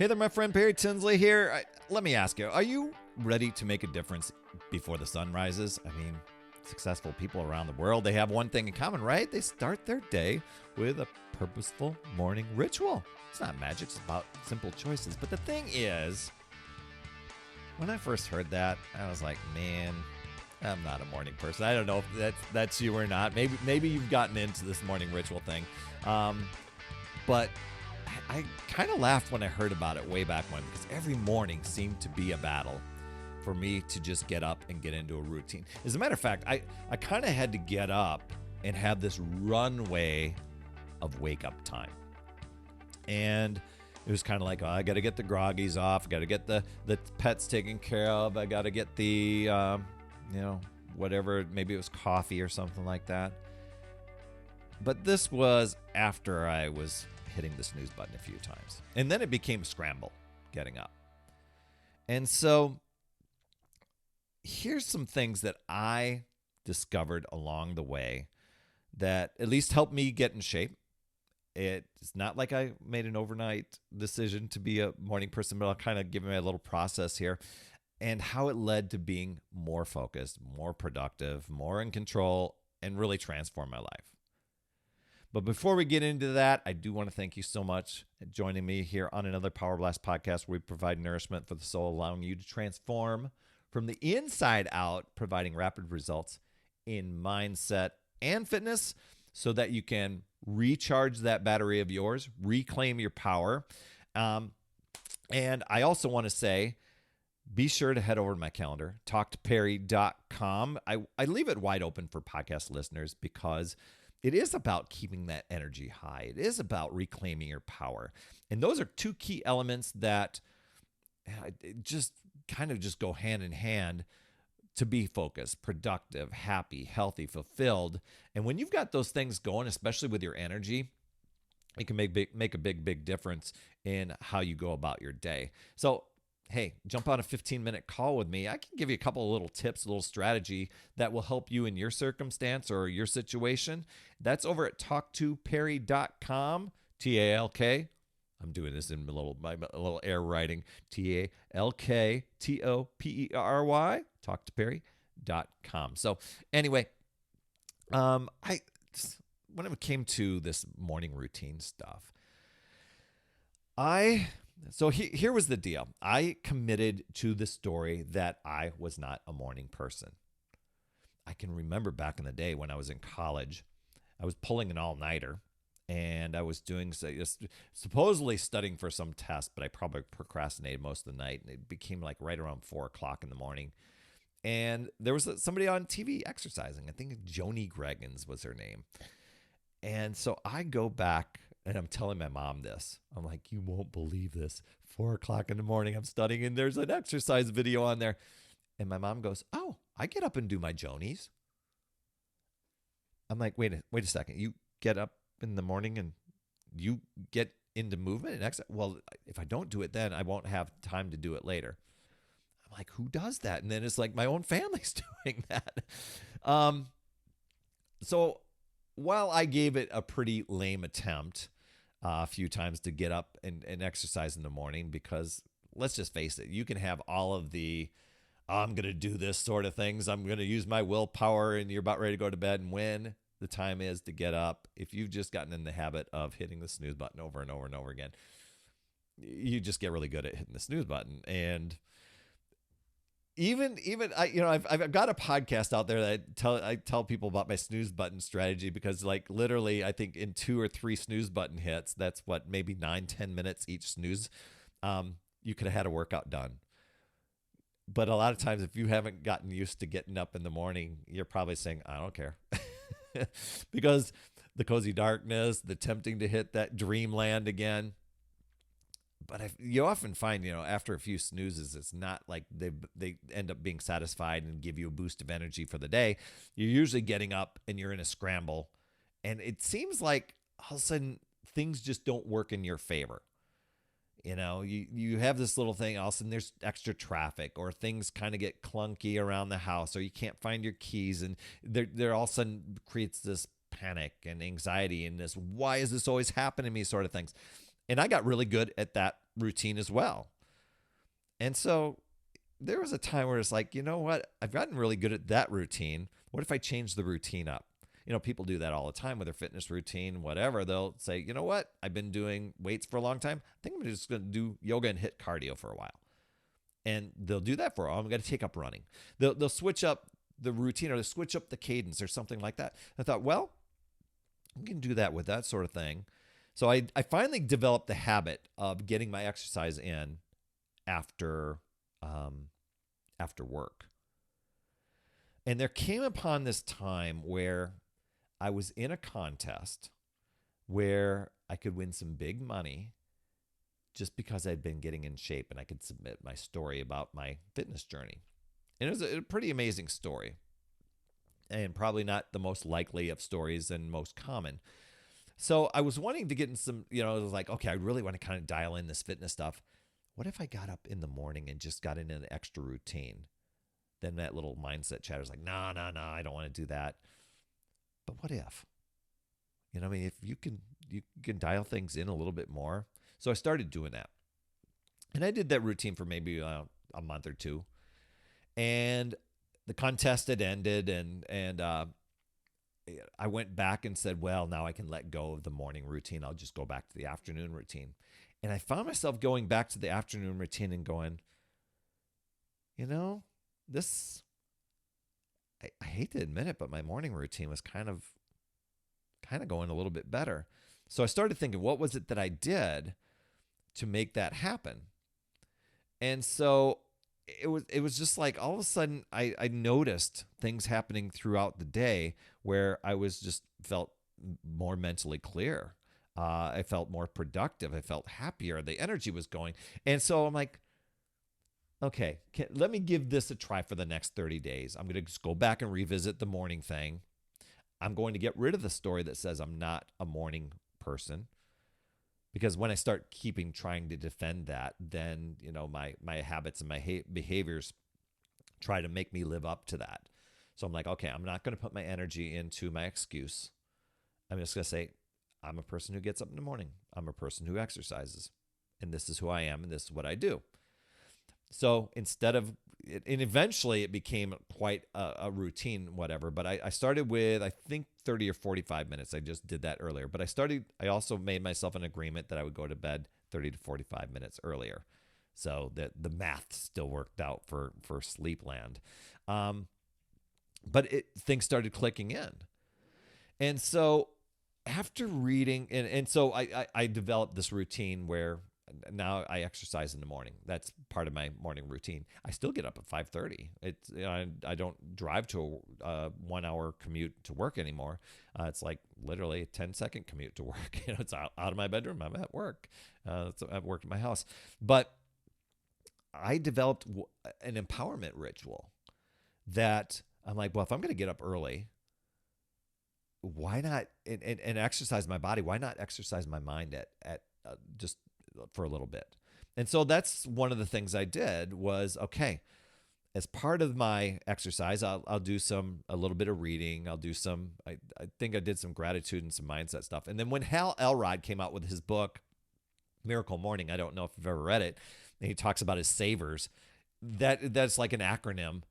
Hey there, my friend Perry Tinsley here. Let me ask you, are you ready to make a difference before the sun rises? I mean, successful people around the world, they have one thing in common, right? They start their day with a purposeful morning ritual. It's not magic, it's about simple choices. But the thing is, when I first heard that, I was like, man, I'm not a morning person. I don't know if that's you or not. Maybe you've gotten into this morning ritual thing. But I kind of laughed when I heard about it way back when, because every morning seemed to be a battle for me to just get up and get into a routine. As a matter of fact, I kind of had to get up and have this runway of wake up time. And it was kind of like, oh, I got to get the groggies off. I got to get the pets taken care of. I got to get the, whatever, maybe it was coffee or something like that. But this was after I was hitting the snooze button a few times. And then it became a scramble getting up. And so here's some things that I discovered along the way that at least helped me get in shape. It's not like I made an overnight decision to be a morning person, but I'll kind of give you a little process here and how it led to being more focused, more productive, more in control, and really transform my life. But before we get into that, I do want to thank you so much for joining me here on another Power Blast podcast where we provide nourishment for the soul, allowing you to transform from the inside out, providing rapid results in mindset and fitness so that you can recharge that battery of yours, reclaim your power. And I also want to say, be sure to head over to my calendar, talktoperry.com. I leave it wide open for podcast listeners because it is about keeping that energy high. It is about reclaiming your power. And those are two key elements that just go hand in hand to be focused, productive, happy, healthy, fulfilled. And when you've got those things going, especially with your energy, it can make a big difference in how you go about your day. So hey, jump on a 15-minute call with me. I can give you a couple of little tips, a little strategy that will help you in your circumstance or your situation. That's over at talktoperry.com, T-A-L-K. I'm doing this in a little air writing, T-A-L-K-T-O-P-E-R-R-Y, talktoperry.com. So anyway, when it came to this morning routine stuff, here was the deal. I committed to the story that I was not a morning person. I can remember back in the day when I was in college, I was pulling an all-nighter, and I was supposedly studying for some test, but I probably procrastinated most of the night, and it became like right around 4 o'clock in the morning. And there was somebody on TV exercising. I think Joni Greggins was her name. And so I go back, and I'm telling my mom this. I'm like, you won't believe this. 4 o'clock in the morning, I'm studying, and there's an exercise video on there. And my mom goes, oh, I get up and do my Jonies. I'm like, wait a second. You get up in the morning and you get into movement and exercise? Well, if I don't do it then, I won't have time to do it later. I'm like, who does that? And then it's like my own family's doing that. So while I gave it a pretty lame attempt a few times to get up and exercise in the morning, because let's just face it, you can have all of the, I'm going to do this sort of things. I'm going to use my willpower, and you're about ready to go to bed. And when the time is to get up, if you've just gotten in the habit of hitting the snooze button over and over and over again, you just get really good at hitting the snooze button. And even I've got a podcast out there that I tell people about my snooze button strategy, because like literally I think in 2 or 3 snooze button hits, that's what, maybe 9-10 minutes each snooze, you could have had a workout done. But a lot of times, if you haven't gotten used to getting up in the morning, you're probably saying, I don't care. Because the cozy darkness, the tempting to hit that dreamland again. But you often find, after a few snoozes, it's not like they end up being satisfied and give you a boost of energy for the day. You're usually getting up and you're in a scramble. And it seems like all of a sudden things just don't work in your favor. You have this little thing, all of a sudden there's extra traffic, or things kind of get clunky around the house, or you can't find your keys, and there all of a sudden creates this panic and anxiety and this, why is this always happening to me sort of things. And I got really good at that routine as well. And so there was a time where it's like, you know what? I've gotten really good at that routine. What if I change the routine up? People do that all the time with their fitness routine, whatever. They'll say, you know what? I've been doing weights for a long time. I think I'm just going to do yoga and hit cardio for a while. And they'll do that for a while. I'm going to take up running. They'll switch up the routine, or they'll switch up the cadence or something like that. I thought, well, I'm going to do that with that sort of thing. So I finally developed the habit of getting my exercise in after work. And there came upon this time where I was in a contest where I could win some big money just because I'd been getting in shape, and I could submit my story about my fitness journey. And it was a pretty amazing story, and probably not the most likely of stories and most common. So I was wanting to get in some, it was like, okay, I really want to kind of dial in this fitness stuff. What if I got up in the morning and just got in an extra routine? Then that little mindset chatter is like, no, I don't want to do that. But what if? If you can dial things in a little bit more. So I started doing that. And I did that routine for maybe a month or two. And the contest had ended, and I went back and said, well, now I can let go of the morning routine. I'll just go back to the afternoon routine. And I found myself going back to the afternoon routine and going, this, I hate to admit it, but my morning routine was kind of going a little bit better. So I started thinking, what was it that I did to make that happen? And so it was just like all of a sudden I noticed things happening throughout the day where I was just felt more mentally clear. I felt more productive. I felt happier. The energy was going. And so I'm like, okay, let me give this a try for the next 30 days. I'm going to just go back and revisit the morning thing. I'm going to get rid of the story that says I'm not a morning person. Because when I start trying to defend that, then, my habits and my behaviors try to make me live up to that. So I'm like, okay, I'm not going to put my energy into my excuse. I'm just going to say, I'm a person who gets up in the morning. I'm a person who exercises. And this is who I am, and this is what I do. So instead of, and eventually it became quite a routine, whatever. But I started with, I think, 30 or 45 minutes. I just did that earlier. But I also made myself an agreement that I would go to bed 30 to 45 minutes earlier. So that the math still worked out for Sleepland. But things started clicking in. And so after reading, and so I developed this routine where now I exercise in the morning. That's part of my morning routine. I still get up at 5:30. It's I don't drive to a 1 hour commute to work anymore. It's like literally a 10-second commute to work. It's out of my bedroom. I'm at work. I've worked at my house. But I developed an empowerment ritual that I'm like, well, if I'm going to get up early, why not and exercise my body? Why not exercise my mind at just for a little bit? And so that's one of the things I did was, okay, as part of my exercise, I'll do a little bit of reading. I'll do I think I did some gratitude and some mindset stuff. And then when Hal Elrod came out with his book, Miracle Morning, I don't know if you've ever read it, and he talks about his savers. That's like an acronym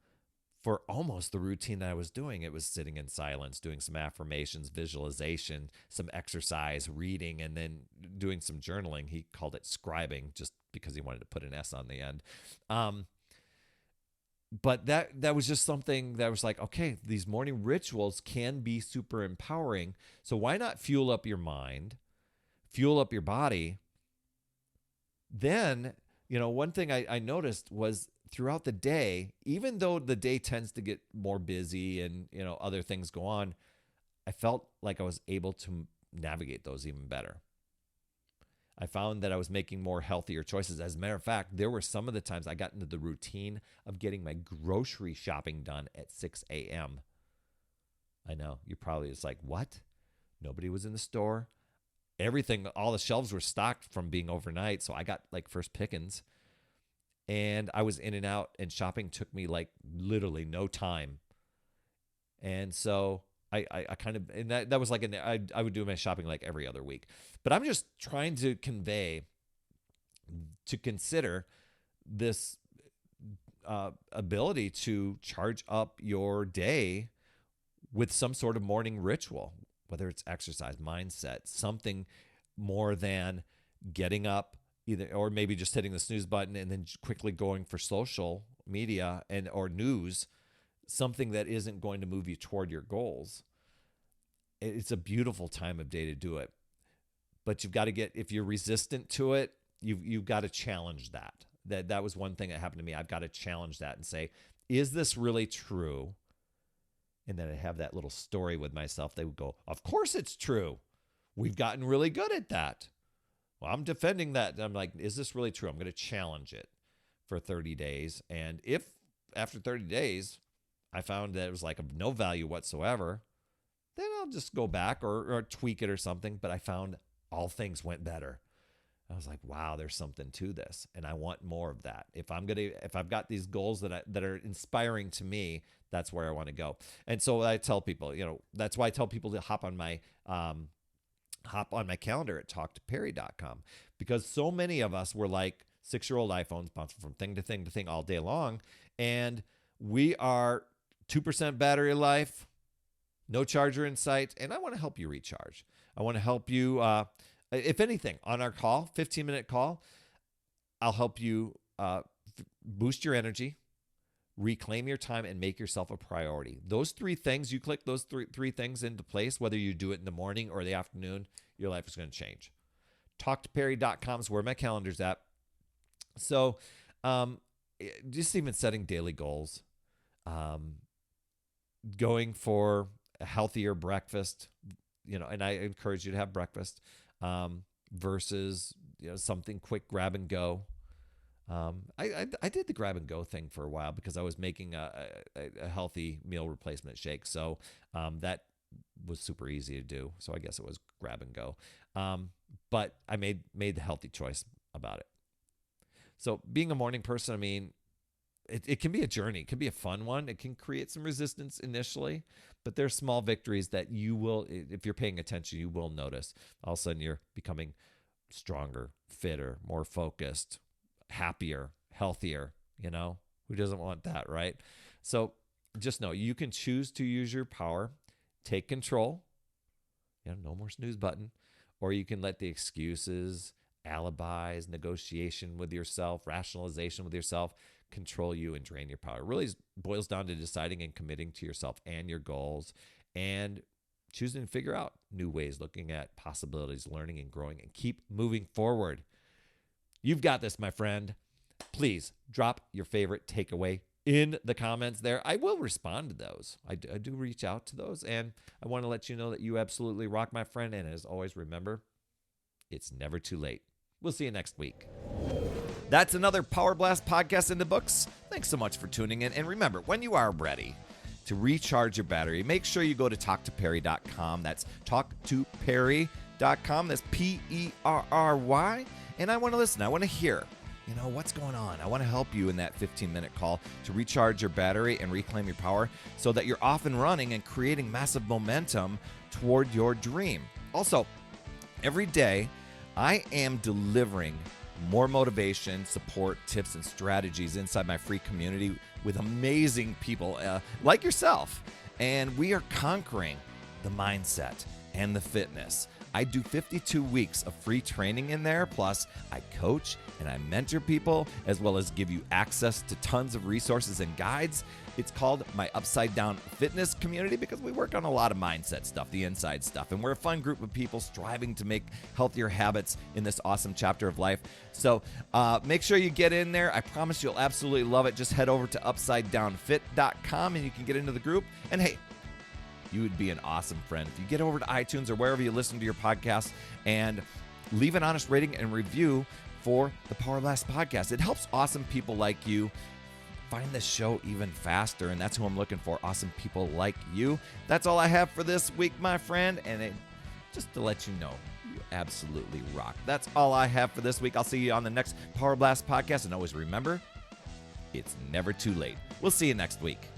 for almost the routine that I was doing. It was sitting in silence, doing some affirmations, visualization, some exercise, reading, and then doing some journaling. He called it scribing just because he wanted to put an S on the end. But that was just something that was like, okay, these morning rituals can be super empowering. So why not fuel up your mind, fuel up your body? Then, one thing I noticed was throughout the day, even though the day tends to get more busy and, other things go on, I felt like I was able to navigate those even better. I found that I was making more healthier choices. As a matter of fact, there were some of the times I got into the routine of getting my grocery shopping done at 6 a.m. I know, you probably just like, what? Nobody was in the store. Everything, all the shelves were stocked from being overnight. So I got like first pickings. And I was in and out, and shopping took me like literally no time. And so I kind of, and that was like, I would do my shopping like every other week. But I'm just trying to convey to consider this ability to charge up your day with some sort of morning ritual, whether it's exercise, mindset, something more than getting up either, or maybe just hitting the snooze button and then quickly going for social media and or news, something that isn't going to move you toward your goals. It's a beautiful time of day to do it. But you've got to if you're resistant to it, you've got to challenge that. That was one thing that happened to me. I've got to challenge that and say, is this really true? And then I have that little story with myself. They would go, of course it's true. We've gotten really good at that. Well, I'm defending that. I'm like, is this really true? I'm going to challenge it for 30 days. And if after 30 days, I found that it was like of no value whatsoever, then I'll just go back or tweak it or something. But I found all things went better. I was like, wow, there's something to this. And I want more of that. If I've got these goals that are inspiring to me, that's where I want to go. And so I tell people, that's why I tell people to hop on my calendar at talktoperry.com, because so many of us were like 6-year-old iPhones bouncing from thing to thing to thing all day long. And we are 2% battery life, no charger in sight. And I want to help you recharge. I want to help you, if anything, on our call, 15-minute call, I'll help you boost your energy, reclaim your time, and make yourself a priority. Those 3 things, you click those three things into place, whether you do it in the morning or the afternoon, your life is going to change. Talktoperry.com is where my calendar's at. So just even setting daily goals, going for a healthier breakfast, and I encourage you to have breakfast versus something quick grab and go. I did the grab and go thing for a while because I was making a healthy meal replacement shake. So that was super easy to do. So I guess it was grab and go. But I made the healthy choice about it. So being a morning person, I mean, it can be a journey. It can be a fun one. It can create some resistance initially, but there's small victories that you will, if you're paying attention, you will notice. All of a sudden you're becoming stronger, fitter, more focused, happier, healthier. Who doesn't want that, right? So just know you can choose to use your power, take control, no more snooze button, or you can let the excuses, alibis, negotiation with yourself, rationalization with yourself control you and drain your power. It really boils down to deciding and committing to yourself and your goals and choosing to figure out new ways, looking at possibilities, learning and growing, and keep moving forward. You've got this, my friend. Please drop your favorite takeaway in the comments there. I will respond to those. I do reach out to those, and I want to let you know that you absolutely rock, my friend. And as always, remember, it's never too late. We'll see you next week. That's another Power Blast podcast in the books. Thanks so much for tuning in. And remember, when you are ready to recharge your battery, make sure you go to talktoperry.com. That's talktoperry.com. That's Perry. And I want to listen. I want to hear, what's going on. I want to help you in that 15-minute call to recharge your battery and reclaim your power so that you're off and running and creating massive momentum toward your dream. Also, every day, I am delivering more motivation, support, tips, and strategies inside my free community with amazing people like yourself. And we are conquering the mindset and the fitness. I do 52 weeks of free training in there. Plus, I coach and I mentor people, as well as give you access to tons of resources and guides. It's called my Upside Down Fitness community because we work on a lot of mindset stuff, the inside stuff. And we're a fun group of people striving to make healthier habits in this awesome chapter of life. So make sure you get in there. I promise you'll absolutely love it. Just head over to upsidedownfit.com and you can get into the group. And hey, you would be an awesome friend if you get over to iTunes or wherever you listen to your podcast and leave an honest rating and review for the Power Blast podcast. It helps awesome people like you find this show even faster, and that's who I'm looking for, awesome people like you. That's all I have for this week, my friend, and just to let you know, you absolutely rock. That's all I have for this week. I'll see you on the next Power Blast podcast, and always remember, it's never too late. We'll see you next week.